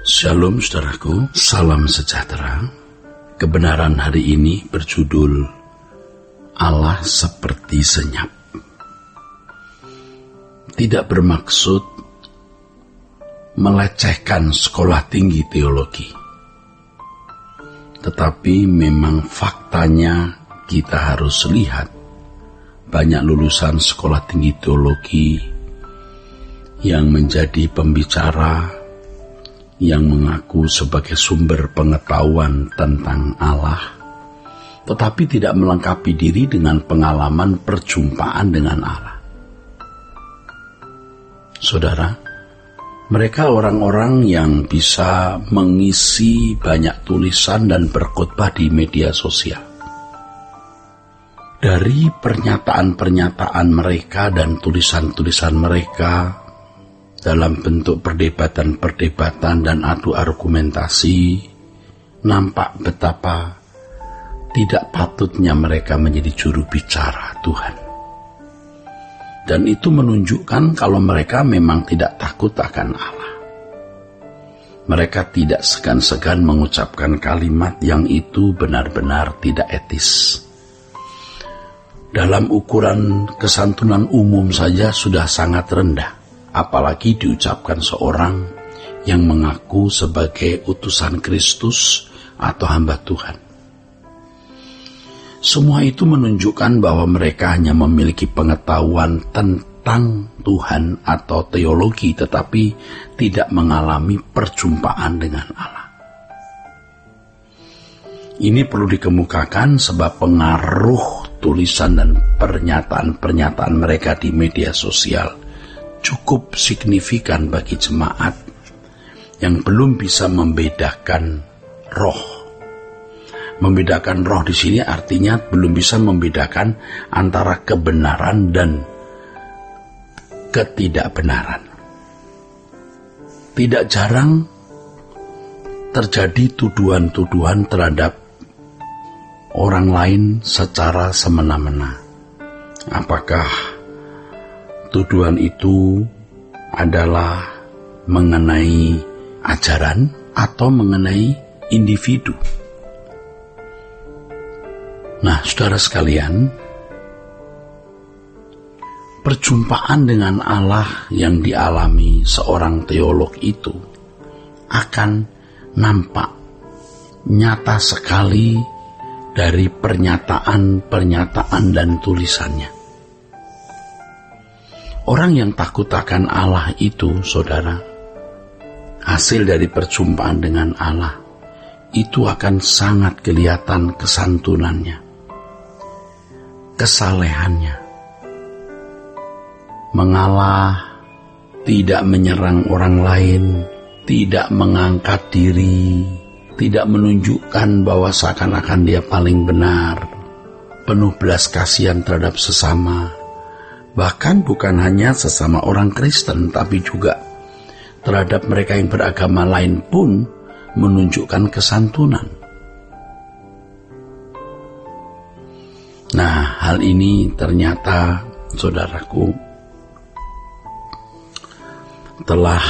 Shalom saudaraku, salam sejahtera. Kebenaran hari ini berjudul Allah seperti senyap. Tidak bermaksud melecehkan sekolah tinggi teologi, tetapi memang faktanya kita harus lihat banyak lulusan sekolah tinggi teologi yang menjadi pembicara, yang mengaku sebagai sumber pengetahuan tentang Allah, tetapi tidak melengkapi diri dengan pengalaman perjumpaan dengan Allah. Saudara, mereka orang-orang yang bisa mengisi banyak tulisan dan berkhotbah di media sosial. Dari pernyataan-pernyataan mereka dan tulisan-tulisan mereka dalam bentuk perdebatan-perdebatan dan adu argumentasi, nampak betapa tidak patutnya mereka menjadi juru bicara Tuhan. Dan itu menunjukkan kalau mereka memang tidak takut akan Allah. Mereka tidak segan-segan mengucapkan kalimat yang itu benar-benar tidak etis. Dalam ukuran kesantunan umum saja sudah sangat rendah, apalagi diucapkan seorang yang mengaku sebagai utusan Kristus atau hamba Tuhan. Semua itu menunjukkan bahwa mereka hanya memiliki pengetahuan tentang Tuhan atau teologi, tetapi tidak mengalami perjumpaan dengan Allah. Ini perlu dikemukakan sebab pengaruh tulisan dan pernyataan-pernyataan mereka di media sosial cukup signifikan bagi jemaat yang belum bisa membedakan roh. Membedakan roh di sini artinya belum bisa membedakan antara kebenaran dan ketidakbenaran. Tidak jarang terjadi tuduhan-tuduhan terhadap orang lain secara semena-mena. Apakah tuduhan itu adalah mengenai ajaran atau mengenai individu? Nah, saudara sekalian, perjumpaan dengan Allah yang dialami seorang teolog itu akan nampak nyata sekali dari pernyataan-pernyataan dan tulisannya. Orang yang takut akan Allah itu, saudara, hasil dari perjumpaan dengan Allah, itu akan sangat kelihatan kesantunannya, kesalehannya, mengalah, tidak menyerang orang lain, tidak mengangkat diri, tidak menunjukkan bahwa seakan-akan dia paling benar, penuh belas kasihan terhadap sesama. Bahkan bukan hanya sesama orang Kristen, tapi juga terhadap mereka yang beragama lain pun menunjukkan kesantunan. Nah, hal ini ternyata, saudaraku, telah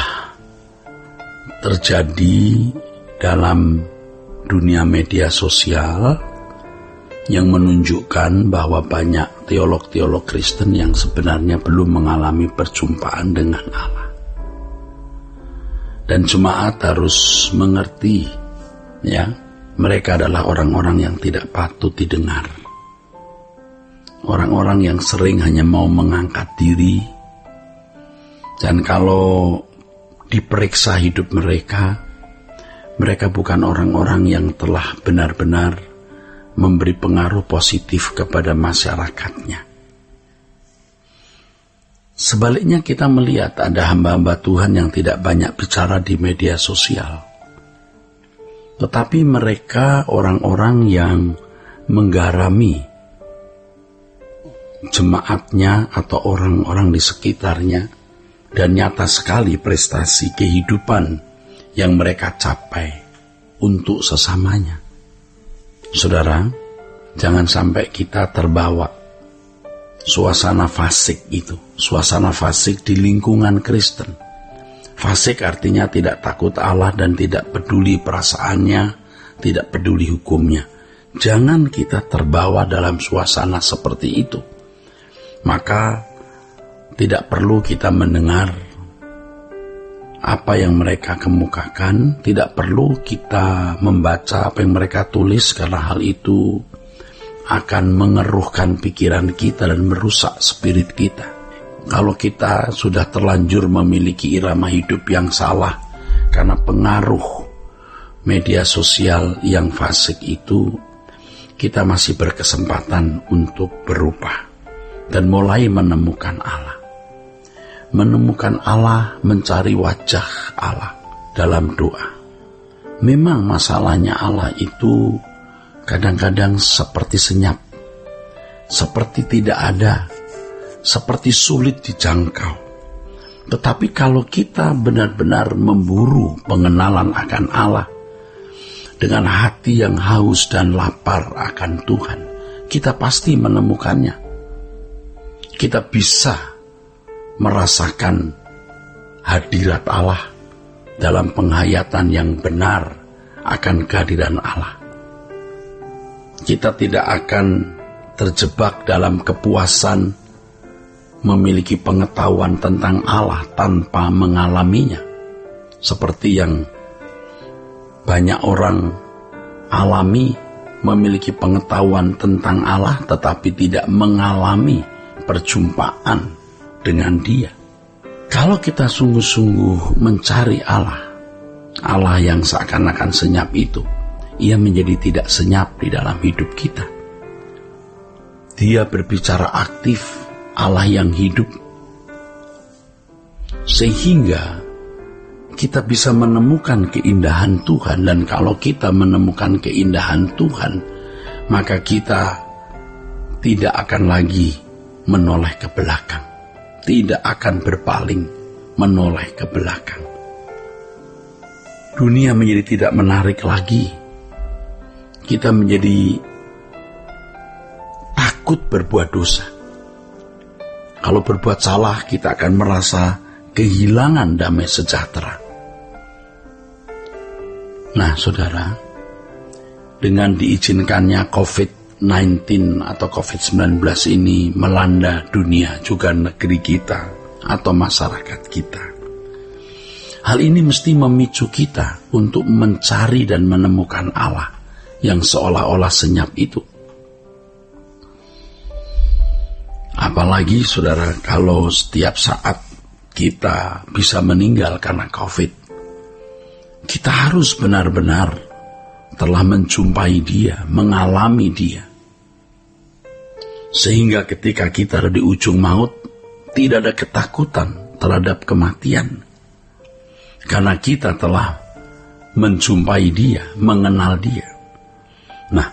terjadi dalam dunia media sosial yang menunjukkan bahwa banyak teolog-teolog Kristen yang sebenarnya belum mengalami perjumpaan dengan Allah. Dan jemaat harus mengerti, ya, mereka adalah orang-orang yang tidak patut didengar. Orang-orang yang sering hanya mau mengangkat diri, dan kalau diperiksa hidup mereka, mereka bukan orang-orang yang telah benar-benar memberi pengaruh positif kepada masyarakatnya. Sebaliknya kita melihat ada hamba-hamba Tuhan yang tidak banyak bicara di media sosial, tetapi mereka orang-orang yang menggarami jemaatnya atau orang-orang di sekitarnya, dan nyata sekali prestasi kehidupan yang mereka capai untuk sesamanya. Saudara, jangan sampai kita terbawa suasana fasik itu, suasana fasik di lingkungan Kristen, Fasik artinya tidak takut Allah dan tidak peduli perasaannya, tidak peduli hukumnya. Jangan kita terbawa dalam suasana seperti itu. Maka tidak perlu kita mendengar apa yang mereka kemukakan, tidak perlu kita membaca apa yang mereka tulis, karena hal itu akan mengeruhkan pikiran kita dan merusak spirit kita. Kalau kita sudah terlanjur memiliki irama hidup yang salah karena pengaruh media sosial yang fasik itu, kita masih berkesempatan untuk berubah dan mulai menemukan Allah. Menemukan Allah, mencari wajah Allah dalam doa. Memang masalahnya Allah itu kadang-kadang seperti senyap, seperti tidak ada, seperti sulit dijangkau. Tetapi kalau kita benar-benar memburu pengenalan akan Allah, dengan hati yang haus dan lapar akan Tuhan, kita pasti menemukannya. Kita bisa merasakan hadirat Allah dalam penghayatan yang benar akan kehadiran Allah. Kita tidak akan terjebak dalam kepuasan memiliki pengetahuan tentang Allah tanpa mengalaminya, seperti yang banyak orang alami, memiliki pengetahuan tentang Allah tetapi tidak mengalami perjumpaan dengan Dia. Kalau kita sungguh-sungguh mencari Allah, Allah yang seakan-akan senyap itu, Ia menjadi tidak senyap di dalam hidup kita. Dia berbicara aktif, Allah yang hidup, sehingga kita bisa menemukan keindahan Tuhan. Dan kalau kita menemukan keindahan Tuhan, maka kita tidak akan lagi menoleh ke belakang, tidak akan berpaling menoleh ke belakang. Dunia menjadi tidak menarik lagi. Kita menjadi takut berbuat dosa. Kalau berbuat salah, kita akan merasa kehilangan damai sejahtera. Nah, saudara, dengan diizinkannya COVID-19 atau COVID-19 ini melanda dunia, juga negeri kita atau masyarakat kita, hal ini mesti memicu kita untuk mencari dan menemukan Allah yang seolah-olah senyap itu. Apalagi, saudara, kalau setiap saat kita bisa meninggal karena COVID, kita harus benar-benar telah menjumpai Dia, mengalami Dia. Sehingga ketika kita ada di ujung maut, tidak ada ketakutan terhadap kematian. Karena kita telah menjumpai Dia, mengenal Dia. Nah,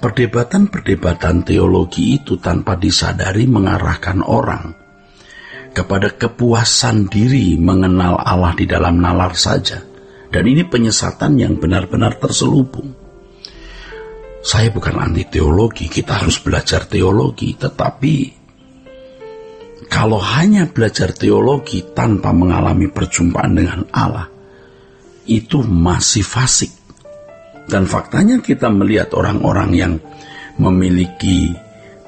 perdebatan-perdebatan teologi itu tanpa disadari mengarahkan orang kepada kepuasan diri mengenal Allah di dalam nalar saja. Dan ini penyesatan yang benar-benar terselubung. Saya bukan anti teologi, kita harus belajar teologi. Tetapi kalau hanya belajar teologi tanpa mengalami perjumpaan dengan Allah, itu masih fasik. Dan faktanya kita melihat orang-orang yang memiliki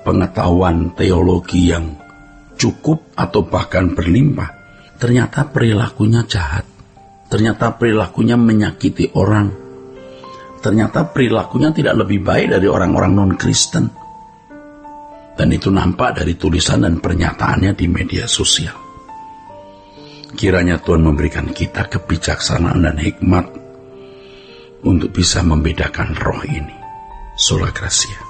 pengetahuan teologi yang cukup atau bahkan berlimpah, ternyata perilakunya jahat. Ternyata perilakunya menyakiti orang. Ternyata perilakunya tidak lebih baik dari orang-orang non-Kristen. Dan itu nampak dari tulisan dan pernyataannya di media sosial. Kiranya Tuhan memberikan kita kebijaksanaan dan hikmat untuk bisa membedakan roh ini. Sola Gracia.